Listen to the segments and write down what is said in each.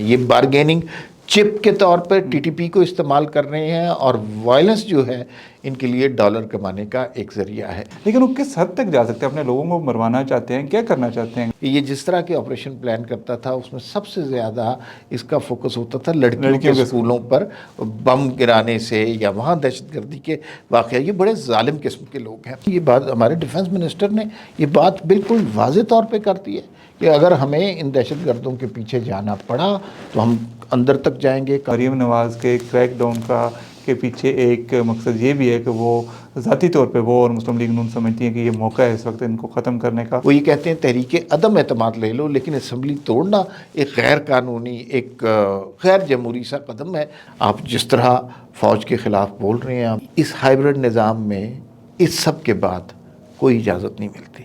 یہ بارگیننگ چپ کے طور پر ٹی ٹی پی کو استعمال کر رہے ہیں اور وائلنس جو ہے ان کے لیے ڈالر کمانے کا ایک ذریعہ ہے. لیکن وہ کس حد تک جا سکتے ہیں؟ اپنے لوگوں کو مروانا چاہتے ہیں، کیا کرنا چاہتے ہیں؟ یہ جس طرح کے آپریشن پلان کرتا تھا اس میں سب سے زیادہ اس کا فوکس ہوتا تھا لڑکیوں کے اسکولوں پر بم گرانے سے یا وہاں دہشت گردی کے واقعہ. یہ بڑے ظالم قسم کے لوگ ہیں. یہ بات ہمارے ڈیفنس منسٹر نے یہ بات بالکل واضح طور پہ کرتی ہے کہ اگر ہمیں ان دہشت گردوں کے پیچھے جانا پڑا تو ہم اندر تک جائیں گے. مریم نواز کے کریک ڈاؤن کے پیچھے ایک مقصد یہ بھی ہے کہ وہ ذاتی طور پہ وہ اور مسلم لیگ نون سمجھتی ہیں کہ یہ موقع ہے اس وقت ان کو ختم کرنے کا. وہ یہ کہتے ہیں تحریک عدم اعتماد لے لو، لیکن اسمبلی توڑنا ایک غیر قانونی، ایک غیر جمہوری سا قدم ہے. آپ جس طرح فوج کے خلاف بول رہے ہیں، اس ہائیبرڈ نظام میں اس سب کے بعد کوئی اجازت نہیں ملتی.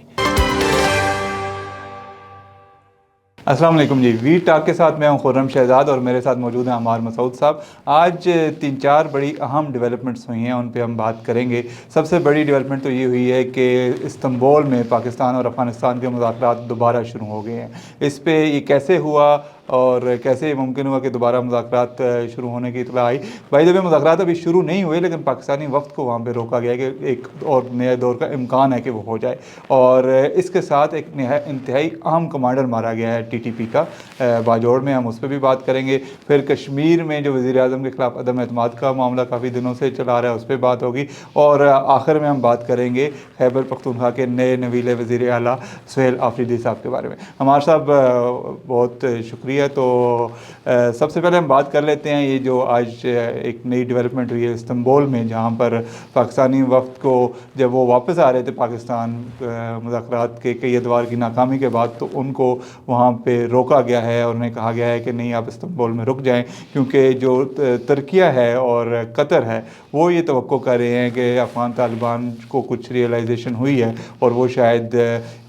السلام علیکم جی، وی ٹاک کے ساتھ میں ہوں خرم شہزاد اور میرے ساتھ موجود ہیں عمار مسعود صاحب. آج 3-4 بڑی اہم ڈیولپمنٹس ہوئی ہیں، ان پہ ہم بات کریں گے. سب سے بڑی ڈیولپمنٹ تو یہ ہوئی ہے کہ استنبول میں پاکستان اور افغانستان کے مذاکرات دوبارہ شروع ہو گئے ہیں. اس پہ یہ کیسے ہوا اور کیسے ممکن ہوا کہ دوبارہ مذاکرات شروع ہونے کی اطلاع آئی؟ بھائی جب مذاکرات ابھی شروع نہیں ہوئے لیکن پاکستانی وفد کو وہاں پہ روکا گیا کہ ایک اور نئے دور کا امکان ہے کہ وہ ہو جائے. اور اس کے ساتھ ایک انتہائی اہم کمانڈر مارا گیا ہے ٹی ٹی پی کا باجوڑ میں، ہم اس پہ بھی بات کریں گے. پھر کشمیر میں جو وزیر اعظم کے خلاف عدم اعتماد کا معاملہ کافی دنوں سے چلا رہا ہے، اس پہ بات ہوگی. اور آخر میں ہم بات کریں گے خیبر پختونخوا کے نئے نویلے وزیر اعلیٰ سہیل آفریدی صاحب کے بارے میں. ہمارے صاحب بہت شکریہ. تو سب سے پہلے ہم بات کر لیتے ہیں یہ جو آج ایک نئی ڈیولپمنٹ ہوئی ہے استنبول میں، جہاں پر پاکستانی وفد کو جب وہ واپس آ رہے تھے پاکستان مذاکرات کے کئی ادوار کی ناکامی کے بعد، تو ان کو وہاں پہ روکا گیا ہے اور انہیں کہا گیا ہے کہ نہیں، آپ استنبول میں رک جائیں، کیونکہ جو ترکیہ ہے اور قطر ہے وہ یہ توقع کر رہے ہیں کہ افغان طالبان کو کچھ ریئلائزیشن ہوئی ہے اور وہ شاید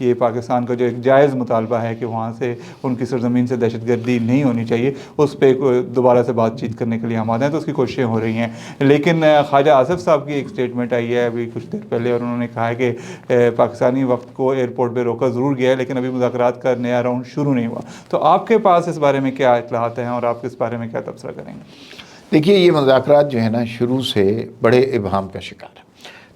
یہ پاکستان کا جو ایک جائز مطالبہ ہے کہ وہاں سے ان کی سرزمین سے دہشت گردی نہیں ہونی چاہیے، اس پہ دوبارہ سے بات چیت کرنے کے لیے آمادہ ہیں. تو اس کی کوششیں ہو رہی ہیں. لیکن خواجہ آصف صاحب کی ایک سٹیٹمنٹ آئی ہے ابھی کچھ دیر پہلے، اور انہوں نے کہا ہے کہ پاکستانی وفد کو ایئرپورٹ پہ روکا ضرور گیا ہے لیکن ابھی مذاکرات کا نیا راؤنڈ شروع نہیں ہوا. تو آپ کے پاس اس بارے میں کیا اطلاعات ہیں اور آپ اس بارے میں کیا تبصرہ کریں گے؟ دیکھیے، یہ مذاکرات جو ہے نا شروع سے بڑے ابہام کا شکار ہے.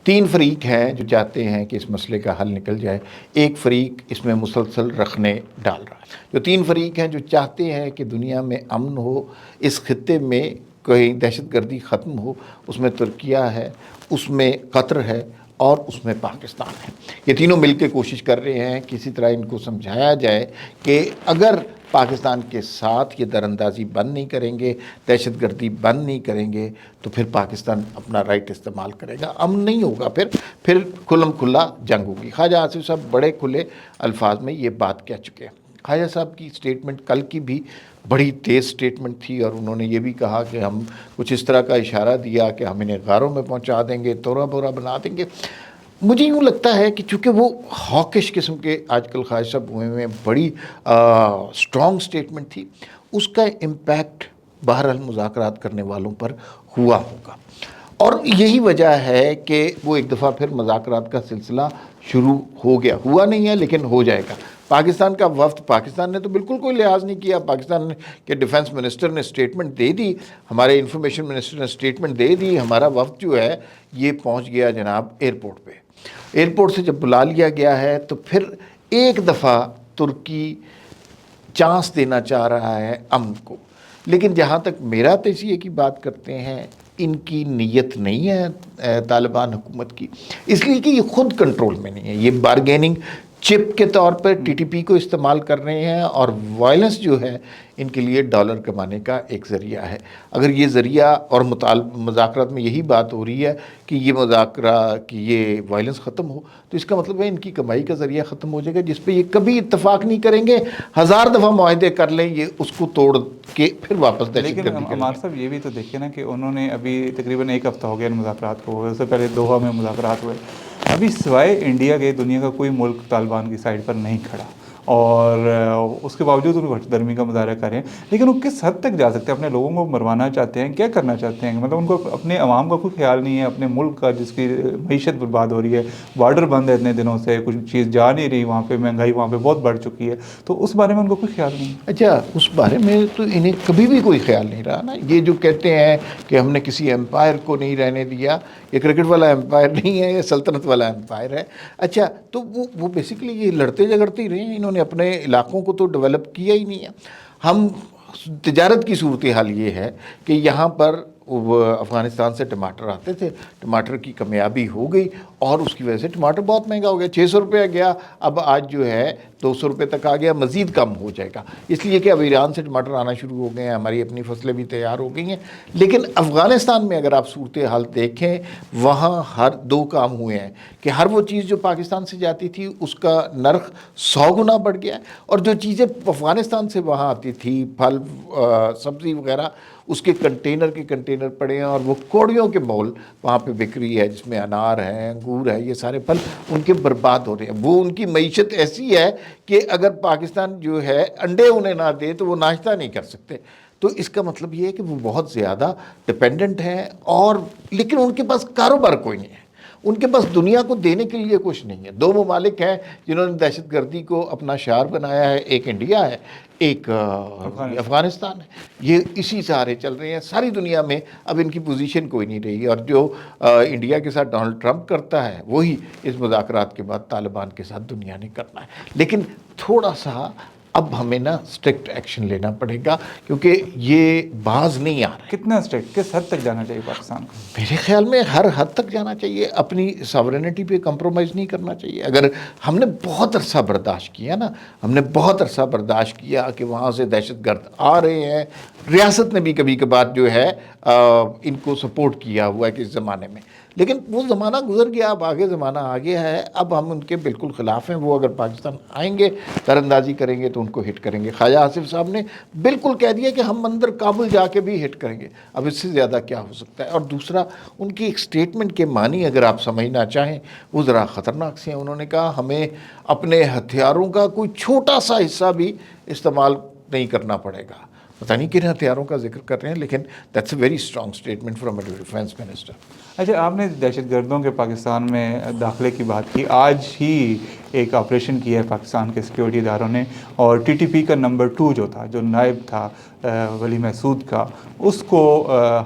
3 فریق ہیں جو چاہتے ہیں کہ اس مسئلے کا حل نکل جائے. ایک فریق اس میں مسلسل رخنے ڈال رہا ہے. جو 3 فریق ہیں جو چاہتے ہیں کہ دنیا میں امن ہو، اس خطے میں کوئی دہشت گردی ختم ہو، اس میں ترکیہ ہے، اس میں قطر ہے اور اس میں پاکستان ہے. یہ تینوں مل کے کوشش کر رہے ہیں کسی طرح ان کو سمجھایا جائے کہ اگر پاکستان کے ساتھ یہ دراندازی بند نہیں کریں گے، دہشت گردی بند نہیں کریں گے، تو پھر پاکستان اپنا رائٹ استعمال کرے گا، امن نہیں ہوگا، پھر کھلم کھلا جنگ ہوگی. خواجہ آصف صاحب بڑے کھلے الفاظ میں یہ بات کہہ چکے ہیں. خواجہ صاحب کی سٹیٹمنٹ کل کی بھی بڑی تیز سٹیٹمنٹ تھی، اور انہوں نے یہ بھی کہا کہ ہم کچھ اس طرح کا اشارہ دیا کہ ہم انہیں غاروں میں پہنچا دیں گے، تورا بورا بنا دیں گے. مجھے یوں لگتا ہے کہ چونکہ وہ ہاکش قسم کے آج کل خواجہ صاحب ہوئے میں بڑی سٹرونگ سٹیٹمنٹ تھی، اس کا امپیکٹ بہرحال مذاکرات کرنے والوں پر ہوا ہوگا. اور یہی وجہ ہے کہ وہ ایک دفعہ پھر مذاکرات کا سلسلہ شروع ہو گیا. ہوا نہیں ہے لیکن ہو جائے گا. پاکستان کا وفد، پاکستان نے تو بالکل کوئی لحاظ نہیں کیا. پاکستان کے ڈیفنس منسٹر نے سٹیٹمنٹ دے دی، ہمارے انفارمیشن منسٹر نے سٹیٹمنٹ دے دی، ہمارا وفد جو ہے یہ پہنچ گیا جناب ایئرپورٹ پہ. ایئرپورٹ سے جب بلا لیا گیا ہے تو پھر ایک دفعہ ترکی چانس دینا چاہ رہا ہے امن کو. لیکن جہاں تک میرا تجزیے کی بات کرتے ہیں، ان کی نیت نہیں ہے طالبان حکومت کی، اس لیے کہ یہ خود کنٹرول میں نہیں ہے. یہ بارگیننگ چپ کے طور پر ٹی ٹی پی کو استعمال کر رہے ہیں اور وائلنس جو ہے ان کے لیے ڈالر کمانے کا ایک ذریعہ ہے. اگر یہ ذریعہ اور مذاکرات میں یہی بات ہو رہی ہے کہ یہ مذاکرہ کہ یہ وائلنس ختم ہو، تو اس کا مطلب ہے ان کی کمائی کا ذریعہ ختم ہو جائے گا، جس پہ یہ کبھی اتفاق نہیں کریں گے. 1000 دفعہ معاہدے کر لیں، یہ اس کو توڑ کے پھر واپس دہشت گردی کریں گے. لیکن عمار صاحب یہ بھی تو دیکھیں نا کہ انہوں نے ابھی تقریباً 1 ہفتہ ہو گیا ان مذاکرات کو، اس سے پہلے دوحہ میں مذاکرات ہوئے. ابھی سوائے انڈیا کے دنیا کا کوئی ملک طالبان کی سائڈ پر نہیں کھڑا، اور اس کے باوجود وہ وحشت درمی کا مظاہرہ کر رہے ہیں. لیکن وہ کس حد تک جا سکتے ہیں؟ اپنے لوگوں کو مروانا چاہتے ہیں, کیا کرنا چاہتے ہیں؟ مطلب ان کو اپنے عوام کا کوئی خیال نہیں ہے, اپنے ملک کا جس کی معیشت برباد ہو رہی ہے, بارڈر بند ہے اتنے دنوں سے, کچھ چیز جا نہیں رہی وہاں پہ, مہنگائی وہاں پہ بہت بڑھ چکی ہے, تو اس بارے میں ان کو کوئی خیال نہیں ہے. اچھا, اس بارے میں تو انہیں کبھی بھی کوئی خیال نہیں رہا نا. یہ جو کہتے ہیں کہ ہم نے کسی امپائر کو نہیں رہنے دیا, یہ کرکٹ والا امپائر نہیں ہے, یہ سلطنت والا امپائر ہے. اچھا, تو وہ بیسیکلی یہ لڑتے جھگڑتے ہی رہے ہیں, انہوں نے اپنے علاقوں کو تو ڈیولپ کیا ہی نہیں ہے. ہم تجارت کی صورتحال یہ ہے کہ یہاں پر افغانستان سے ٹماٹر آتے تھے, ٹماٹر کی کمیابی ہو گئی اور اس کی وجہ سے ٹماٹر بہت مہنگا ہو گیا. 600 روپے گیا, اب آج جو ہے 200 روپے تک آ گیا, مزید کم ہو جائے گا, اس لیے کہ اب ایران سے ٹماٹر آنا شروع ہو گئے ہیں, ہماری اپنی فصلیں بھی تیار ہو گئی ہیں. لیکن افغانستان میں اگر آپ صورتحال دیکھیں, وہاں ہر 2 کام ہوئے ہیں کہ ہر وہ چیز جو پاکستان سے جاتی تھی اس کا نرخ 100 گنا بڑھ گیا ہے, اور جو چیزیں افغانستان سے وہاں آتی تھی, پھل سبزی وغیرہ, اس کے کنٹینر پڑے ہیں, اور وہ کوڑیوں کے مول وہاں پہ بک رہی ہے, جس میں انار ہے, انگور ہے, یہ سارے پھل ان کے برباد ہو رہے ہیں. وہ ان کی معیشت ایسی ہے کہ اگر پاکستان جو ہے انڈے انہیں نہ دے تو وہ ناشتہ نہیں کر سکتے. تو اس کا مطلب یہ ہے کہ وہ بہت زیادہ ڈپینڈنٹ ہیں, اور لیکن ان کے پاس کاروبار کوئی نہیں ہے, ان کے پاس دنیا کو دینے کے لیے کچھ نہیں ہے. 2 ممالک ہیں جنہوں نے دہشت گردی کو اپنا شعار بنایا ہے, ایک انڈیا ہے, ایک افغانستان ہے. یہ اسی سہارے چل رہے ہیں ساری دنیا میں. اب ان کی پوزیشن کوئی نہیں رہی, اور جو انڈیا کے ساتھ ڈونلڈ ٹرمپ کرتا ہے وہی اس مذاکرات کے بعد طالبان کے ساتھ دنیا نے کرنا ہے. لیکن تھوڑا سا اب ہمیں نا اسٹرکٹ ایکشن لینا پڑے گا, کیونکہ یہ باز نہیں آ رہا ہے. کتنا اسٹرکٹ, کس حد تک جانا چاہیے پاکستان کو؟ میرے خیال میں ہر حد تک جانا چاہیے, اپنی ساورینٹی پہ کمپرومائز نہیں کرنا چاہیے. اگر ہم نے بہت عرصہ برداشت کیا نا, ہم نے بہت عرصہ برداشت کیا کہ وہاں سے دہشت گرد آ رہے ہیں, ریاست نے بھی کبھی کبھار جو ہے ان کو سپورٹ کیا ہوا ہے کس زمانے میں, لیکن وہ زمانہ گزر گیا, اب آگے زمانہ آ گیا ہے. اب ہم ان کے بالکل خلاف ہیں. وہ اگر پاکستان آئیں گے, تر اندازی کریں گے تو ان کو ہٹ کریں گے. خواجہ آصف صاحب نے بالکل کہہ دیا کہ ہم اندر کابل جا کے بھی ہٹ کریں گے. اب اس سے زیادہ کیا ہو سکتا ہے؟ اور دوسرا, ان کی ایک سٹیٹمنٹ کے معنی اگر آپ سمجھنا چاہیں, وہ ذرا خطرناک سے ہیں. انہوں نے کہا ہمیں اپنے ہتھیاروں کا کوئی چھوٹا سا حصہ بھی استعمال نہیں کرنا پڑے گا. پتہ نہیں کن ہتھیاروں کا ذکر کر رہے ہیں, لیکن that's a very strong statement from a defence minister. اچھا, آپ نے دہشت گردوں کے پاکستان میں داخلے کی بات کی. آج ہی ایک آپریشن کیا ہے پاکستان کے سیکیورٹی اداروں نے, اور ٹی ٹی پی کا نمبر 2 جو تھا, جو نائب تھا ولی محسود کا, اس کو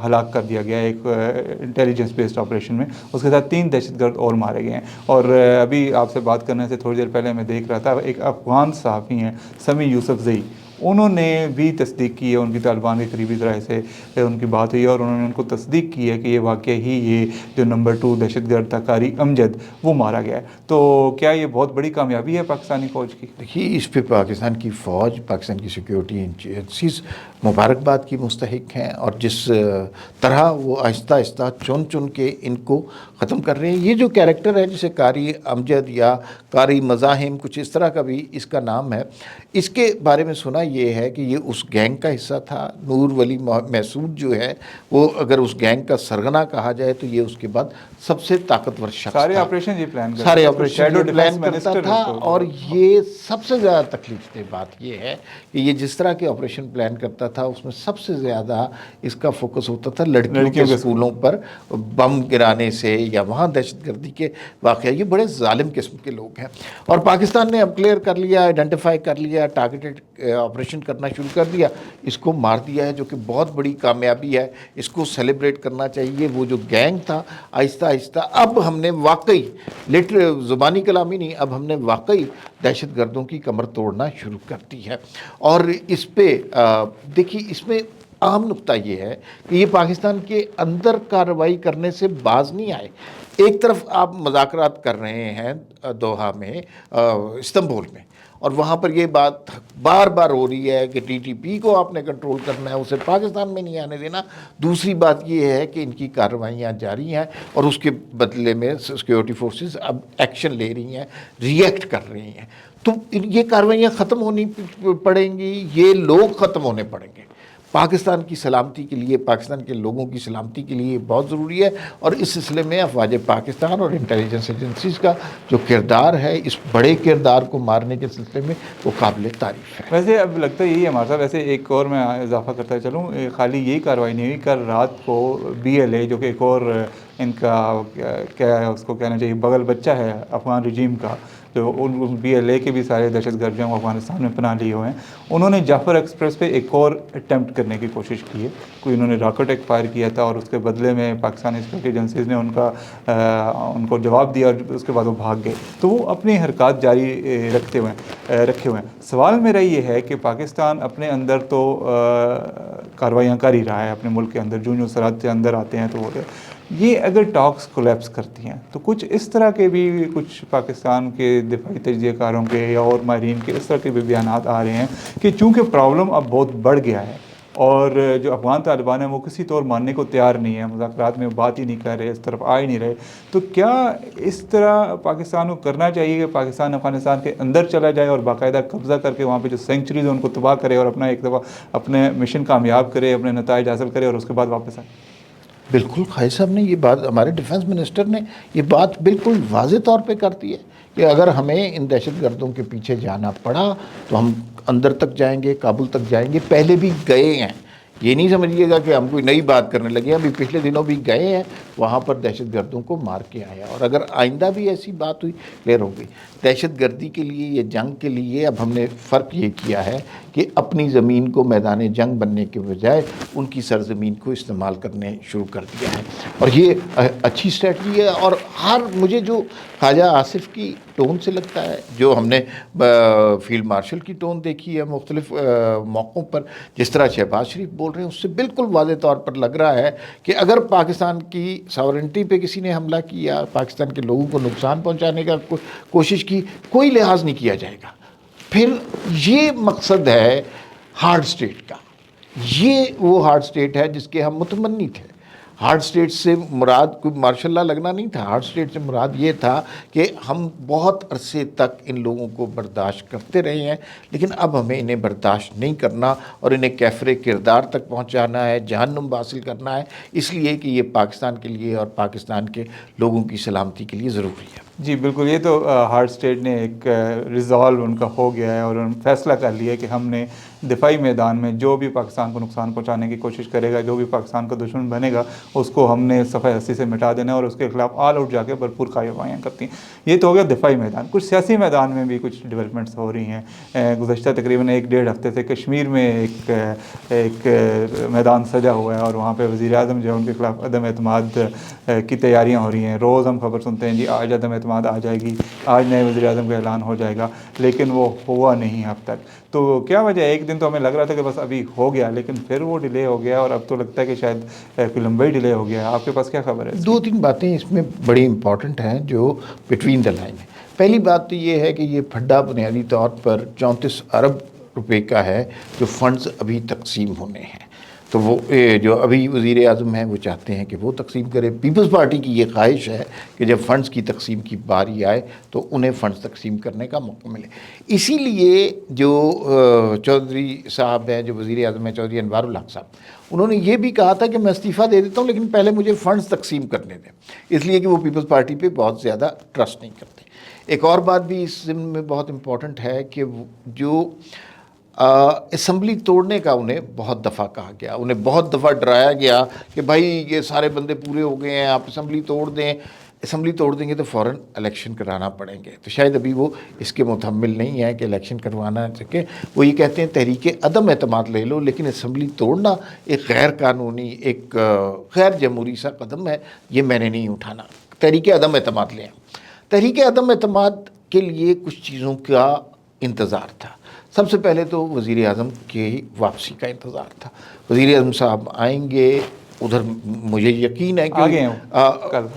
ہلاک کر دیا گیا ایک انٹیلیجنس بیسڈ آپریشن میں. اس کے ساتھ 3 دہشت گرد اور مارے گئے ہیں. اور ابھی آپ سے بات کرنے سے تھوڑی دیر پہلے میں دیکھ رہا تھا, ایک افغان صحافی ہیں سمیع یوسف زئی, انہوں نے بھی تصدیق کی ہے, ان کی طالبان کے قریبی ذرائع سے ان کی بات ہوئی ہے, اور انہوں نے ان کو تصدیق کی ہے کہ یہ واقعی ہی یہ جو نمبر 2 دہشت گرد تھا قاری امجد, وہ مارا گیا ہے. تو کیا یہ بہت بڑی کامیابی ہے پاکستانی فوج کی؟ دیکھیے, اس پہ پاکستان کی فوج, پاکستان کی سیکیورٹی ایجنسیز مبارکباد کی مستحق ہیں, اور جس طرح وہ آہستہ آہستہ چن چن کے ان کو ختم کر رہے ہیں. یہ جو کیریکٹر ہے جسے قاری امجد یا قاری مزاحم, کچھ اس طرح کا بھی اس کا نام ہے, اس کے بارے میں سنا یہ ہے کہ یہ اس گینگ کا حصہ تھا. نور ولی محسود جو ہے, وہ اگر اس گینگ کا سرغنہ کہا جائے تو یہ اس کے بعد سب سے طاقتور شخص تھا. سارے آپریشن یہ پلان کرتا, سارے آپریشن یہ پلان کرتا تھا. اور یہ سب سے زیادہ تکلیف دہ بات یہ ہے کہ یہ جس طرح کے آپریشن پلان کرتا تھا, اس میں سب سے زیادہ اس کا فوکس ہوتا تھا لڑکیوں کے اسکولوں پر بم گرانے سے, یا وہاں دہشت گردی کے واقعہ. یہ بڑے ظالم قسم کے لوگ ہیں, اور پاکستان نے اب کلیئر کر لیا, آئیڈینٹیفائی کر لیا, ٹارگیٹڈ آپریشن کرنا شروع کر دیا, اس کو مار دیا ہے, جو کہ بہت بڑی کامیابی ہے. اس کو سیلیبریٹ کرنا چاہیے. وہ جو گینگ تھا, آہستہ آہستہ اب ہم نے واقعی زبانی کلامی نہیں, اب ہم نے واقعی دہشت گردوں کی کمر توڑنا شروع کر دی ہے. اور اس پہ دیکھیے, اس میں اہم نقطہ یہ ہے کہ یہ پاکستان کے اندر کارروائی کرنے سے باز نہیں آئے. ایک طرف آپ مذاکرات کر رہے ہیں دوحہ میں, استنبول میں, اور وہاں پر یہ بات بار بار ہو رہی ہے کہ ٹی ٹی پی کو آپ نے کنٹرول کرنا ہے, اسے پاکستان میں نہیں آنے دینا. دوسری بات یہ ہے کہ ان کی کارروائیاں جاری ہیں, اور اس کے بدلے میں سیکیورٹی فورسز اب ایکشن لے رہی ہیں, ریئیکٹ کر رہی ہیں. تو یہ کارروائیاں ختم ہونی پڑیں گی, یہ لوگ ختم ہونے پڑیں گے. پاکستان کی سلامتی کے لیے، پاکستان کے لوگوں کی سلامتی کے لیے بہت ضروری ہے، اور اس سلسلے میں افواج پاکستان اور انٹیلیجنس ایجنسیز کا جو کردار ہے اس بڑے کردار کو مارنے کے سلسلے میں وہ قابل تعریف ہے۔ ویسے اب لگتا ہے یہی ہے ہمارے صاحب، ویسے ایک اور میں اضافہ کرتا چلوں، خالی یہی کارروائی نہیں ہوئی، کل رات کو BLA جو کہ ایک اور ان کا کیا ہے اس کو کہنا چاہیے بغل بچہ ہے افغان رجیم کا، جو ان BLA کے بھی سارے دہشت گرد جو افغانستان میں پناہ لیے ہوئے ہیں، انہوں نے جعفر ایکسپریس پہ ایک اور اٹیمپٹ کرنے کی کوشش کی ہے، کوئی انہوں نے راکٹ ایک فائر کیا تھا اور اس کے بدلے میں پاکستانی سیکورٹی ایجنسیز نے ان کو جواب دیا اور اس کے بعد وہ بھاگ گئے، تو وہ اپنی حرکات جاری رکھے ہوئے ہیں۔ سوال میرا یہ ہے کہ پاکستان اپنے اندر تو کارروائیاں کر ہی رہا ہے اپنے ملک کے اندر، جو سرحد سے اندر آتے ہیں، تو یہ اگر ٹاکس کولیپس کرتی ہیں تو کچھ اس طرح کے بھی کچھ پاکستان کے دفاعی تجزیہ کاروں کے یا اور ماہرین کے اس طرح کے بھی بیانات آ رہے ہیں کہ چونکہ پرابلم اب بہت بڑھ گیا ہے اور جو افغان طالبان ہیں وہ کسی طور ماننے کو تیار نہیں ہے، مذاکرات میں بات ہی نہیں کر رہے، اس طرف آ ہی نہیں رہے، تو کیا اس طرح پاکستان کو کرنا چاہیے کہ پاکستان افغانستان کے اندر چلا جائے اور باقاعدہ قبضہ کر کے وہاں پہ جو سینکچریز ہیں ان کو تباہ کرے اور اپنا ایک دفعہ اپنے مشن کامیاب کرے، اپنے نتائج حاصل کرے اور اس کے بعد واپس آئے؟ بالکل قائد صاحب نے یہ بات، ہمارے ڈیفنس منسٹر نے یہ بات بالکل واضح طور پہ کر دی ہے کہ اگر ہمیں ان دہشت گردوں کے پیچھے جانا پڑا تو ہم اندر تک جائیں گے، کابل تک جائیں گے، پہلے بھی گئے ہیں، یہ نہیں سمجھیے گا کہ ہم کوئی نئی بات کرنے لگے ہیں، ابھی پچھلے دنوں بھی گئے ہیں وہاں پر دہشت گردوں کو مار کے آیا، اور اگر آئندہ بھی ایسی بات ہوئی کلیئر ہوگی۔ دہشت گردی کے لیے یا جنگ کے لیے اب ہم نے فرق یہ کیا ہے کہ اپنی زمین کو میدان جنگ بننے کے بجائے ان کی سرزمین کو استعمال کرنے شروع کر دیا ہے، اور یہ اچھی اسٹریٹجی ہے۔ اور مجھے جو خواجہ آصف کی ٹون سے لگتا ہے، جو ہم نے فیلڈ مارشل کی ٹون دیکھی ہے مختلف موقعوں پر، جس طرح شہباز شریف بول رہے ہیں، اس سے بالکل واضح طور پر لگ رہا ہے کہ اگر پاکستان کی ساورنٹی پہ کسی نے حملہ کیا، پاکستان کے لوگوں کو نقصان پہنچانے کا کوشش کی، کوئی لحاظ نہیں کیا جائے گا۔ پھر یہ مقصد ہے ہارڈ اسٹیٹ کا، یہ وہ ہارڈ اسٹیٹ ہے جس کے ہم متمنی تھے۔ ہارڈ اسٹیٹ سے مراد کوئی مارشاء اللہ لگنا نہیں تھا، ہارڈ اسٹیٹ سے مراد یہ تھا کہ ہم بہت عرصے تک ان لوگوں کو برداشت کرتے رہے ہیں، لیکن اب ہمیں انہیں برداشت نہیں کرنا اور انہیں کیفر کردار تک پہنچانا ہے، جہنم حاصل کرنا ہے، اس لیے کہ یہ پاکستان کے لیے اور پاکستان کے لوگوں کی سلامتی کے لیے ضروری ہے۔ جی بالکل، یہ تو ہارڈ اسٹیٹ نے ایک ریزالو ان کا ہو گیا ہے اور انہوں نے فیصلہ کر لیا ہے کہ ہم نے دفاعی میدان میں جو بھی پاکستان کو نقصان پہنچانے کی کوشش کرے گا، جو بھی پاکستان کا دشمن بنے گا، اس کو ہم نے صفحہ ہستی سے مٹا دینا ہے اور اس کے خلاف آل آؤٹ جا کے بھرپور کارروائیاں کرتی ہیں۔ یہ تو ہو گیا دفاعی میدان۔ کچھ سیاسی میدان میں بھی کچھ ڈیولپمنٹس ہو رہی ہیں۔ گزشتہ تقریباً 1-1.5 ہفتے سے کشمیر میں ایک میدان سجا ہوا ہے اور وہاں پہ وزیر اعظم جو ہے ان کے خلاف عدم اعتماد کی تیاریاں ہو رہی ہیں۔ روز ہم خبر سنتے ہیں جی آج عدم اعتماد آ جائے گی، آج نئے وزیر اعظم کا اعلان ہو جائے گا، لیکن وہ ہوا نہیں اب تک۔ تو کیا وجہ ہے؟ ایک دن تو ہمیں لگ رہا تھا کہ بس ابھی ہو گیا، لیکن پھر وہ ڈیلے ہو گیا اور اب تو لگتا ہے کہ شاید کوئی لمبا ہی ڈیلے ہو گیا ہے۔ آپ کے پاس کیا خبر ہے؟ 2-3 باتیں اس میں بڑی امپورٹنٹ ہیں جو بٹوین دا لائن ہے۔ پہلی بات تو یہ ہے کہ یہ پھڈا بنیادی طور پر 34 ارب روپے کا ہے جو فنڈز ابھی تقسیم ہونے ہیں، تو وہ جو ابھی وزیر اعظم ہیں وہ چاہتے ہیں کہ وہ تقسیم کرے۔ پیپلز پارٹی کی یہ خواہش ہے کہ جب فنڈز کی تقسیم کی باری آئے تو انہیں فنڈز تقسیم کرنے کا موقع ملے۔ اسی لیے جو چودھری صاحب ہیں، جو وزیر اعظم ہیں، چودھری انوار الحق صاحب، انہوں نے یہ بھی کہا تھا کہ میں استعفیٰ دے دیتا ہوں لیکن پہلے مجھے فنڈز تقسیم کرنے دیں، اس لیے کہ وہ پیپلز پارٹی پہ بہت زیادہ ٹرسٹ نہیں کرتے۔ ایک اور بات بھی اس ضمن میں بہت امپورٹنٹ ہے کہ جو اسمبلی توڑنے کا انہیں بہت دفعہ کہا گیا، انہیں بہت دفعہ ڈرایا گیا کہ بھائی یہ سارے بندے پورے ہو گئے ہیں، آپ اسمبلی توڑ دیں، اسمبلی توڑ دیں گے تو فوراً الیکشن کرانا پڑیں گے۔ تو شاید ابھی وہ اس کے متحمل نہیں ہیں کہ الیکشن کروانا سکے۔ وہ یہ کہتے ہیں تحریک عدم اعتماد لے لو، لیکن اسمبلی توڑنا ایک غیر قانونی، ایک غیر جمہوری سا قدم ہے، یہ میں نے نہیں اٹھانا۔ تحریک عدم اعتماد لیں۔ تحریک عدم اعتماد کے لیے کچھ چیزوں کا انتظار تھا۔ سب سے پہلے تو وزیر اعظم کی واپسی کا انتظار تھا۔ وزیر اعظم صاحب آئیں گے، ادھر مجھے یقین ہے کہ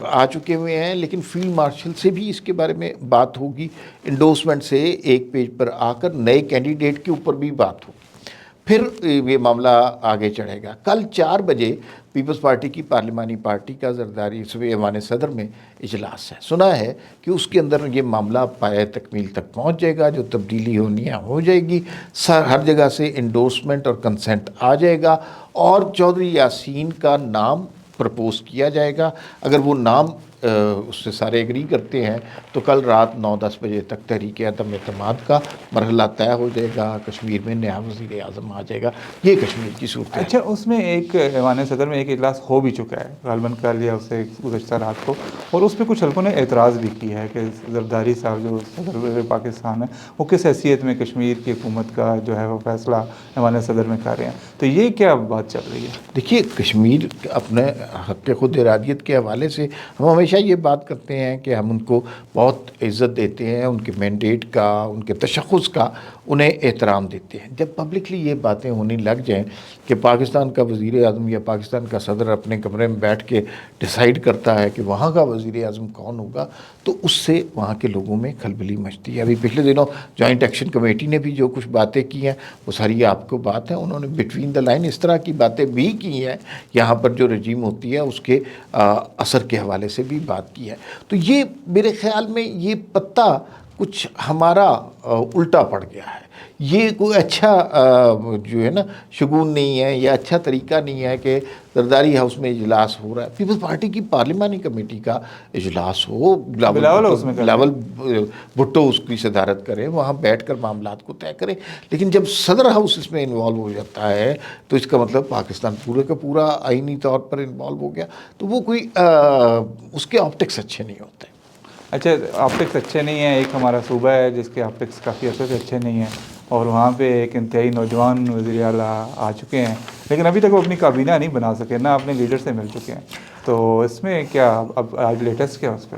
آ چکے ہوئے ہیں، لیکن فیلڈ مارشل سے بھی اس کے بارے میں بات ہوگی، انڈورسمنٹ سے ایک پیج پر آ کر نئے کینڈیڈیٹ کے اوپر بھی بات ہوگی۔ پھر یہ معاملہ آگے چڑھے گا. کل 4 بجے پیپلز پارٹی کی پارلیمانی پارٹی کا زرداری ایوان صدر میں اجلاس ہے. سنا ہے کہ اس کے اندر یہ معاملہ پایہ تکمیل تک پہنچ جائے گا, جو تبدیلی ہونی ہے ہو جائے گی, ہر جگہ سے انڈورسمنٹ اور کنسنٹ آ جائے گا, اور چودھری یاسین کا نام پرپوز کیا جائے گا. اگر وہ نام اس سے سارے ایگری کرتے ہیں تو کل رات 9-10 بجے تک تحریک عدم اعتماد کا مرحلہ طے ہو جائے گا. کشمیر میں نیا وزیر اعظم آ جائے گا. یہ کشمیر کی صورت ہے. اچھا, اس میں ایک ایوان صدر میں ایک اجلاس ہو بھی چکا ہے, غالباً کر لیا اسے گزشتہ رات کو, اور اس پہ کچھ حلقوں نے اعتراض بھی کیا ہے کہ زرداری صاحب جو صدر پاکستان ہے وہ کس حیثیت میں کشمیر کی حکومت کا جو ہے وہ فیصلہ ایوان صدر میں کر رہے ہیں. تو یہ کیا بات چل رہی ہے؟ دیکھیے, کشمیر اپنے حق خود ارادیت کے حوالے سے ہم ہمیشہ یہ بات کرتے ہیں کہ ہم ان کو بہت عزت دیتے ہیں, ان کے مینڈیٹ کا, ان کے تشخص کا انہیں احترام دیتے ہیں. جب پبلکلی یہ باتیں ہونے لگ جائیں کہ پاکستان کا وزیر اعظم یا پاکستان کا صدر اپنے کمرے میں بیٹھ کے ڈیسائیڈ کرتا ہے کہ وہاں کا وزیر اعظم کون ہوگا, تو اس سے وہاں کے لوگوں میں کھلبلی مچتی ہے. ابھی پچھلے دنوں جوائنٹ ایکشن کمیٹی نے بھی جو کچھ باتیں کی ہیں وہ ساری آپ کو بات ہے, انہوں نے بٹوین دا لائن اس طرح کی باتیں بھی کی ہیں, یہاں پر جو رجیم ہوتی ہے اس کے اثر کے حوالے سے بھی بات کی ہے. تو یہ میرے خیال میں یہ پتہ کچھ ہمارا الٹا پڑ گیا ہے. یہ کوئی اچھا جو ہے نا شگون نہیں ہے, یا اچھا طریقہ نہیں ہے کہ زرداری ہاؤس میں اجلاس ہو رہا ہے, پیپلز پارٹی کی پارلیمانی کمیٹی کا اجلاس ہو, بلاول بھٹو اس کی صدارت کرے, وہاں بیٹھ کر معاملات کو طے کرے. لیکن جب صدر ہاؤس اس میں انوالو ہو جاتا ہے تو اس کا مطلب پاکستان پورے کا پورا آئینی طور پر انوالو ہو گیا, تو وہ کوئی اس کے آپٹکس اچھے نہیں ہوتے. اچھا, آپٹکس اچھے نہیں ہیں. ایک ہمارا صوبہ ہے جس کے آپٹکس کافی عرصے سے اچھے نہیں ہیں, اور وہاں پہ ایک انتہائی نوجوان وزیر اعلیٰ آ چکے ہیں, لیکن ابھی تک وہ اپنی کابینہ نہیں بنا سکے, نہ اپنے لیڈر سے مل چکے ہیں. تو اس میں کیا اب آج لیٹسٹ کیا اس پہ؟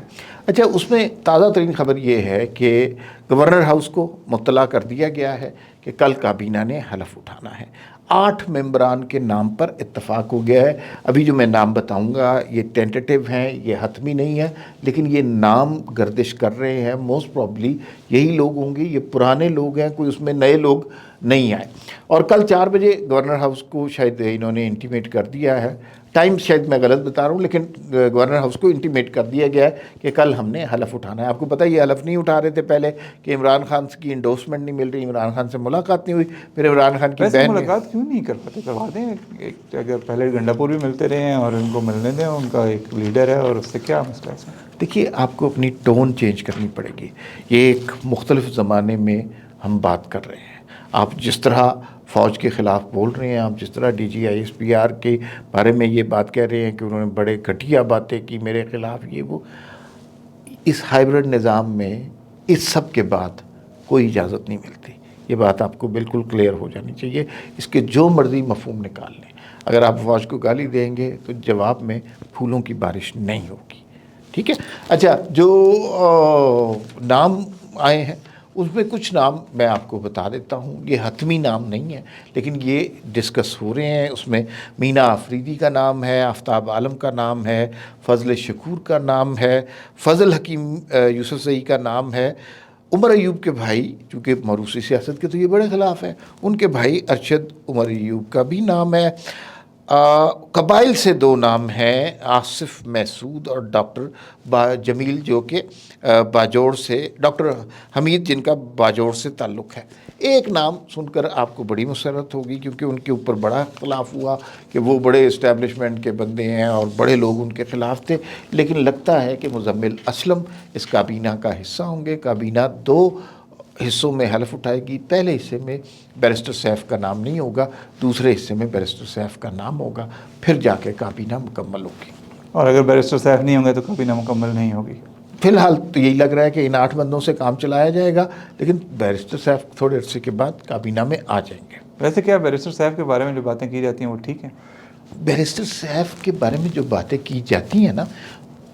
اچھا, اس میں تازہ ترین خبر یہ ہے کہ گورنر ہاؤس کو مطلع کر دیا گیا ہے کہ کل کابینہ نے حلف اٹھانا ہے. 8 ممبران کے نام پر اتفاق ہو گیا ہے. ابھی جو میں نام بتاؤں گا یہ ٹینٹیٹیو ہیں, یہ حتمی نہیں ہے, لیکن یہ نام گردش کر رہے ہیں. موسٹ پرابلی یہی لوگ ہوں گے, یہ پرانے لوگ ہیں, کوئی اس میں نئے لوگ نہیں آئے. اور کل 4 بجے گورنر ہاؤس کو شاید انہوں نے انٹیمیٹ کر دیا ہے, ٹائم شاید میں غلط بتا رہا ہوں, لیکن گورنر ہاؤس کو انٹیمیٹ کر دیا گیا ہے کہ کل ہم نے حلف اٹھانا ہے. آپ کو پتہ ہے یہ حلف نہیں اٹھا رہے تھے پہلے کہ عمران خان کی انڈورسمنٹ نہیں مل رہی, عمران خان سے ملاقات نہیں ہوئی, پھر عمران خان کی بہن ملاقات کیوں نہیں کر پاتے؟ کروا دیں. اگر پہلے گنڈا پور بھی ملتے رہے ہیں اور ان کو ملنے دیں, ان کا ایک لیڈر ہے, اور اس سے کیا مسئلہ ہے؟ دیکھیے, آپ کو اپنی ٹون چینج کرنی پڑے گی. یہ ایک مختلف زمانے میں ہم بات کر رہے ہیں. آپ جس طرح فوج کے خلاف بول رہے ہیں, آپ جس طرح DGI/SPR کے بارے میں یہ بات کہہ رہے ہیں کہ انہوں نے بڑے گھٹیا باتیں کی میرے خلاف, یہ وہ, اس ہائیبرڈ نظام میں اس سب کے بعد کوئی اجازت نہیں ملتی. یہ بات آپ کو بالکل کلیئر ہو جانی چاہیے. اس کے جو مرضی مفہوم نکال لیں, اگر آپ فوج کو گالی دیں گے تو جواب میں پھولوں کی بارش نہیں ہوگی. ٹھیک ہے. اچھا, جو نام آئے ہیں اس میں کچھ نام میں آپ کو بتا دیتا ہوں. یہ حتمی نام نہیں ہے, لیکن یہ ڈسکس ہو رہے ہیں. اس میں مینا آفریدی کا نام ہے, آفتاب عالم کا نام ہے, فضل شکور کا نام ہے, فضل حکیم یوسف زئی کا نام ہے, عمر ایوب کے بھائی, چونکہ موروثی سیاست کے تو یہ بڑے خلاف ہیں, ان کے بھائی ارشد عمر ایوب کا بھی نام ہے. قبائل سے 2 نام ہیں, آصف محسود اور ڈاکٹر جمیل, جو کہ باجوڑ سے, ڈاکٹر حمید جن کا باجوڑ سے تعلق ہے. ایک نام سن کر آپ کو بڑی مسرت ہوگی کیونکہ ان کے اوپر بڑا اختلاف ہوا کہ وہ بڑے اسٹیبلشمنٹ کے بندے ہیں اور بڑے لوگ ان کے خلاف تھے, لیکن لگتا ہے کہ مزمل اسلم اس کابینہ کا حصہ ہوں گے. کابینہ 2 حصوں میں حلف اٹھائے گی. پہلے حصے میں بیرسٹر سیف کا نام نہیں ہوگا, دوسرے حصے میں بیرسٹر سیف کا نام ہوگا, پھر جا کے کابینہ مکمل ہوگی. اور اگر بیرسٹر سیف نہیں ہوں گے تو کابینہ مکمل نہیں ہوگی. فی الحال تو یہی لگ رہا ہے کہ ان 8 بندوں سے کام چلایا جائے گا, لیکن بیرسٹر سیف تھوڑے عرصے کے بعد کابینہ میں آ جائیں گے. ویسے کیا بیرسٹر سیف کے بارے میں جو باتیں کی جاتی ہیں وہ ٹھیک ہیں؟ بیرسٹر سیف کے بارے میں جو باتیں کی جاتی ہیں نا,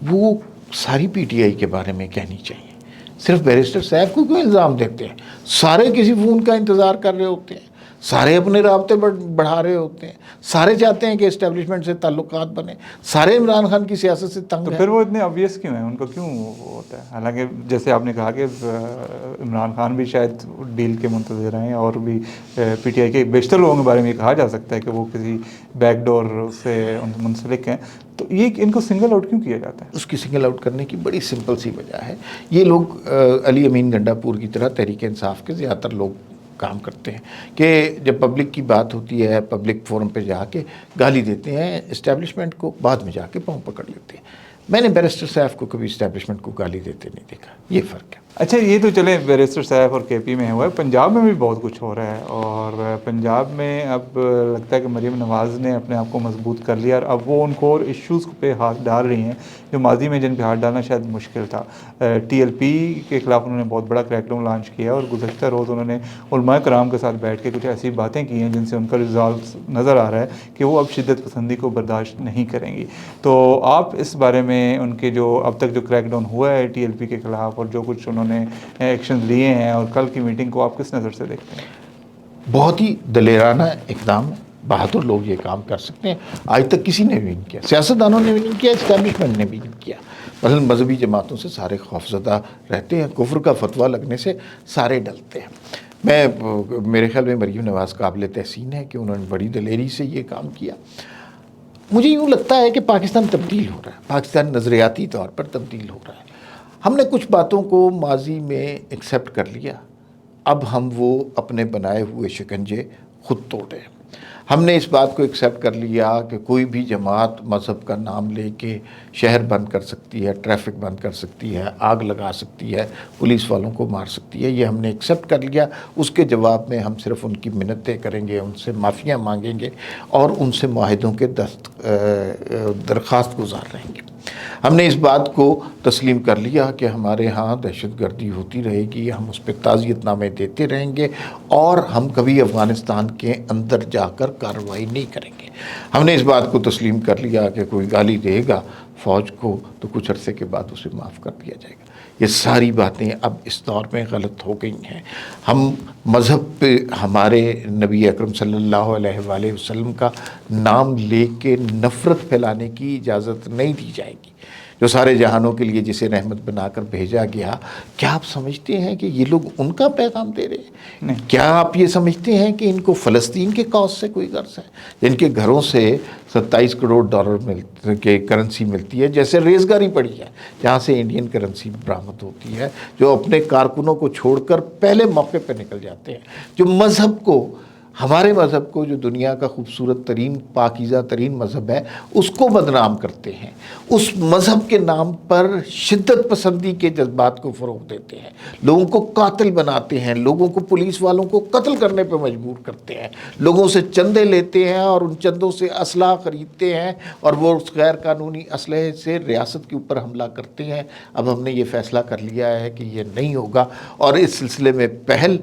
وہ ساری PTI کے بارے میں کہنی چاہیے. صرف بیرسٹر صاحب کو کیوں الزام دیتے ہیں؟ سارے کسی فون کا انتظار کر رہے ہوتے ہیں, سارے اپنے رابطے بڑھا رہے ہوتے ہیں، سارے چاہتے ہیں کہ اسٹیبلشمنٹ سے تعلقات بنے، سارے عمران خان کی سیاست سے تنگ تو ہیں۔ پھر وہ اتنے obvious کیوں ہیں، ان کو کیوں وہ ہوتا ہے؟ حالانکہ جیسے آپ نے کہا کہ عمران خان بھی شاید ڈیل کے منتظر ہیں، اور بھی پی ٹی آئی کے بیشتر لوگوں کے بارے میں یہ کہا جا سکتا ہے کہ وہ کسی بیک ڈور سے منسلک ہیں، تو یہ ان کو سنگل آؤٹ کیوں کیا جاتا ہے؟ اس کی سنگل آؤٹ کرنے کی بڑی سمپل سی وجہ ہے، یہ لوگ علی امین گنڈا پور کی طرح تحریک انصاف کے زیادہ تر لوگ کام کرتے ہیں کہ جب پبلک کی بات ہوتی ہے پبلک فورم پہ جا کے گالی دیتے ہیں اسٹیبلشمنٹ کو، بعد میں جا کے پاؤں پکڑ لیتے ہیں۔ میں نے بیرسٹر صاحب کو کبھی اسٹیبلشمنٹ کو گالی دیتے نہیں دیکھا، یہ فرق ہے۔ اچھا، یہ تو چلیں بیرسٹر صاحب اور کے پی میں ہوا ہے، پنجاب میں بھی بہت کچھ ہو رہا ہے، اور پنجاب میں اب لگتا ہے کہ مریم نواز نے اپنے آپ کو مضبوط کر لیا، اور اب وہ ان کو اور ایشوز پہ ہاتھ ڈال رہی ہیں جو ماضی میں جن پہ ہاتھ ڈالنا شاید مشکل تھا۔ ٹی ایل پی کے خلاف انہوں نے بہت بڑا کریک ڈاؤن لانچ کیا، اور گزشتہ روز انہوں نے علماء کرام کے ساتھ بیٹھ کے کچھ ایسی باتیں کی ہیں جن سے ان کا ریزالٹ نظر آ رہا ہے کہ وہ اب شدت پسندی کو برداشت نہیں کریں گی۔ تو آپ اس بارے میں ان کے جو اب تک جو کریک ڈاؤن ہوا ہے ٹی ایل پی کے خلاف، اور جو کچھ انہوں نے ایکشن لیے ہیں، اور کل کی میٹنگ کو آپ کس نظر سے دیکھتے ہیں؟ بہت ہی دلیرانہ اقدام ہے، بہادر لوگ یہ کام کر سکتے ہیں، آج تک کسی نے بھی نہیں کیا، سیاستدانوں نے بھی نہیں کیا، اسٹیبلشمنٹ نے بھی نہیں کیا۔ مثلا مذہبی جماعتوں سے سارے خوفزدہ رہتے ہیں، کفر کا فتویٰ لگنے سے سارے ڈلتے ہیں۔ میرے خیال میں مریم نواز قابل تحسین ہے کہ انہوں نے بڑی دلیری سے یہ کام کیا۔ مجھے یوں لگتا ہے کہ پاکستان تبدیل ہو رہا ہے، پاکستان نظریاتی طور پر تبدیل ہو رہا ہے۔ ہم نے کچھ باتوں کو ماضی میں ایکسیپٹ کر لیا، اب ہم وہ اپنے بنائے ہوئے شکنجے خود توڑے۔ ہم نے اس بات کو ایکسیپٹ کر لیا کہ کوئی بھی جماعت مذہب کا نام لے کے شہر بند کر سکتی ہے، ٹریفک بند کر سکتی ہے، آگ لگا سکتی ہے، پولیس والوں کو مار سکتی ہے، یہ ہم نے ایکسیپٹ کر لیا۔ اس کے جواب میں ہم صرف ان کی منتیں کریں گے، ان سے معافیاں مانگیں گے، اور ان سے معاہدوں کے درخواست گزار رہیں گے۔ ہم نے اس بات کو تسلیم کر لیا کہ ہمارے ہاں دہشت گردی ہوتی رہے گی، ہم اس پہ تعزیت نامے دیتے رہیں گے، اور ہم کبھی افغانستان کے اندر جا کر کارروائی نہیں کریں گے۔ ہم نے اس بات کو تسلیم کر لیا کہ کوئی گالی دے گا فوج کو تو کچھ عرصے کے بعد اسے معاف کر دیا جائے گا۔ یہ ساری باتیں اب اس دور میں غلط ہو گئی ہیں۔ ہم مذہب پہ ہمارے نبی اکرم صلی اللہ علیہ وآلہ وسلم کا نام لے کے نفرت پھیلانے کی اجازت نہیں دی جائے گی، جو سارے جہانوں کے لیے جسے رحمت بنا کر بھیجا گیا۔ کیا آپ سمجھتے ہیں کہ یہ لوگ ان کا پیغام دے رہے ہیں؟ نہیں۔ کیا آپ یہ سمجھتے ہیں کہ ان کو فلسطین کے کاز سے کوئی غرض ہے؟ جن کے گھروں سے 27 کروڑ ڈالر کے کرنسی ملتی ہے، جیسے ریزگاری پڑی ہے جہاں سے انڈین کرنسی برآمد ہوتی ہے، جو اپنے کارکنوں کو چھوڑ کر پہلے موقع پہ نکل جاتے ہیں، جو مذہب کو، ہمارے مذہب کو، جو دنیا کا خوبصورت ترین پاکیزہ ترین مذہب ہے، اس کو بدنام کرتے ہیں، اس مذہب کے نام پر شدت پسندی کے جذبات کو فروغ دیتے ہیں، لوگوں کو قاتل بناتے ہیں، لوگوں کو، پولیس والوں کو قتل کرنے پہ مجبور کرتے ہیں، لوگوں سے چندے لیتے ہیں اور ان چندوں سے اسلحہ خریدتے ہیں، اور وہ اس غیر قانونی اسلحے سے ریاست کے اوپر حملہ کرتے ہیں۔ اب ہم نے یہ فیصلہ کر لیا ہے کہ یہ نہیں ہوگا، اور اس سلسلے میں پہل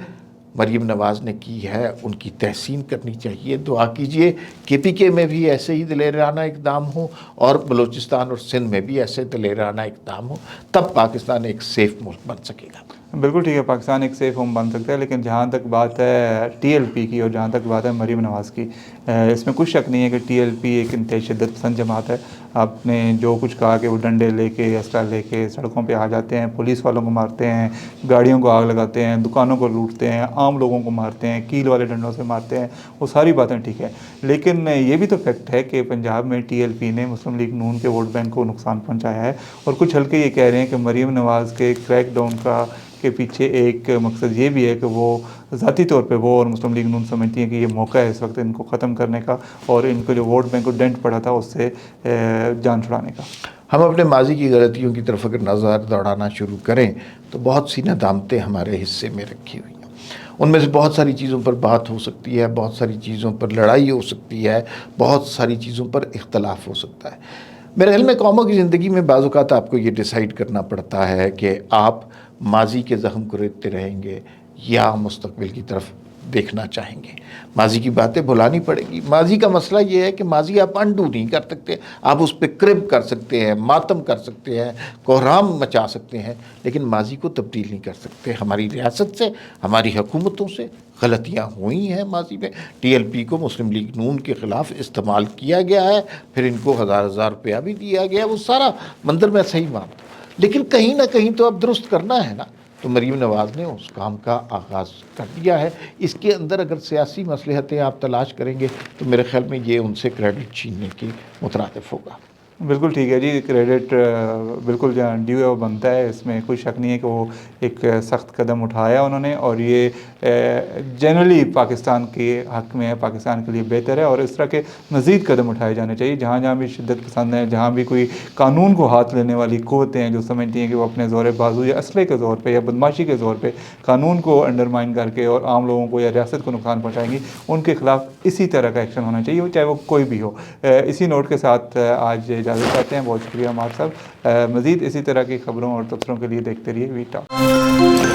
مریم نواز نے کی ہے، ان کی تحسین کرنی چاہیے۔ دعا کیجئے کے پی کے میں بھی ایسے ہی دلیرانہ اقدام ہوں، اور بلوچستان اور سندھ میں بھی ایسے دلیرانہ اقدام ہوں، تب پاکستان ایک سیف ملک بن سکے گا۔ بالکل ٹھیک ہے، پاکستان ایک سیف ہوم بن سکتا ہے، لیکن جہاں تک بات ہے ٹی ایل پی کی، اور جہاں تک بات ہے مریم نواز کی، اس میں کچھ شک نہیں ہے کہ ٹی ایل پی ایک انتہائی شدت پسند جماعت ہے۔ آپ نے جو کچھ کہا کہ وہ ڈنڈے لے کے، اسلحہ لے کے سڑکوں پہ آ جاتے ہیں، پولیس والوں کو مارتے ہیں، گاڑیوں کو آگ لگاتے ہیں، دکانوں کو لوٹتے ہیں، عام لوگوں کو مارتے ہیں، کیل والے ڈنڈوں سے مارتے ہیں، وہ ساری باتیں ٹھیک ہے، لیکن یہ بھی تو فیکٹ ہے کہ پنجاب میں ٹی ایل پی نے مسلم لیگ نون کے ووٹ بینک کو نقصان پہنچایا ہے، اور کچھ حلقے یہ کہہ رہے ہیں کہ مریم نواز کے کریک ڈاؤن کے پیچھے ایک مقصد یہ بھی ہے کہ وہ ذاتی طور پہ وہ اور مسلم لیگ نون سمجھتی ہیں کہ یہ موقع ہے اس وقت ان کو ختم کرنے کا، اور ان کو جو ووٹ بینک کو ڈینٹ پڑا تھا اس سے جان چھڑانے کا۔ ہم اپنے ماضی کی غلطیوں کی طرف اگر نظر دوڑانا شروع کریں تو بہت سی ندامتیں ہمارے حصے میں رکھی ہوئی ہیں، ان میں سے بہت ساری چیزوں پر بات ہو سکتی ہے، بہت ساری چیزوں پر لڑائی ہو سکتی ہے، بہت ساری چیزوں پر اختلاف ہو سکتا ہے۔ میرے خیال میں قوموں کی زندگی میں بعض اوقات آپ کو یہ ڈیسائیڈ کرنا پڑتا ہے کہ آپ ماضی کے زخم کو ریتتے رہیں گے یا مستقبل کی طرف دیکھنا چاہیں گے. ماضی کی باتیں بھلانی پڑے گی. ماضی کا مسئلہ یہ ہے کہ ماضی آپ انڈو نہیں کر سکتے. آپ اس پہ کرب کر سکتے ہیں, ماتم کر سکتے ہیں, کوہرام مچا سکتے ہیں, لیکن ماضی کو تبدیل نہیں کر سکتے. ہماری ریاست سے, ہماری حکومتوں سے غلطیاں ہوئی ہیں ماضی میں. ٹی ایل پی کو مسلم لیگ نون کے خلاف استعمال کیا گیا ہے, پھر ان کو ہزار روپیہ بھی دیا گیا. وہ سارا منظر میں صحیح مانتا ہوں, لیکن کہیں نہ کہیں تو اب درست کرنا ہے نا. تو مریم نواز نے اس کام کا آغاز کر دیا ہے. اس کے اندر اگر سیاسی مصلحتیں آپ تلاش کریں گے تو میرے خیال میں یہ ان سے کریڈٹ چھیننے کی مترادف ہوگا. بالکل ٹھیک ہے جی. کریڈٹ بالکل جو ڈیو ہے وہ بنتا ہے, اس میں کوئی شک نہیں ہے کہ وہ ایک سخت قدم اٹھایا انہوں نے, اور یہ جنرلی پاکستان کے حق میں ہے, پاکستان کے لیے بہتر ہے, اور اس طرح کے مزید قدم اٹھائے جانے چاہیے. جہاں جہاں بھی شدت پسند ہیں, جہاں بھی کوئی قانون کو ہاتھ لینے والی قوتیں ہیں جو سمجھتی ہیں کہ وہ اپنے زور بازو یا اسلحے کے زور پہ یا بدماشی کے زور پہ قانون کو انڈرمائن کر کے اور عام لوگوں کو یا ریاست کو نقصان پہنچائیں گی, ان کے خلاف اسی طرح کا ایکشن ہونا چاہیے, چاہے وہ کوئی بھی ہو. اسی نوٹ کے ساتھ آج اجازت چاہتے ہیں. بہت شکریہ عمار صاحب. مزید اسی طرح کی خبروں اور تبصروں کے لیے دیکھتے رہیے وی ٹاک.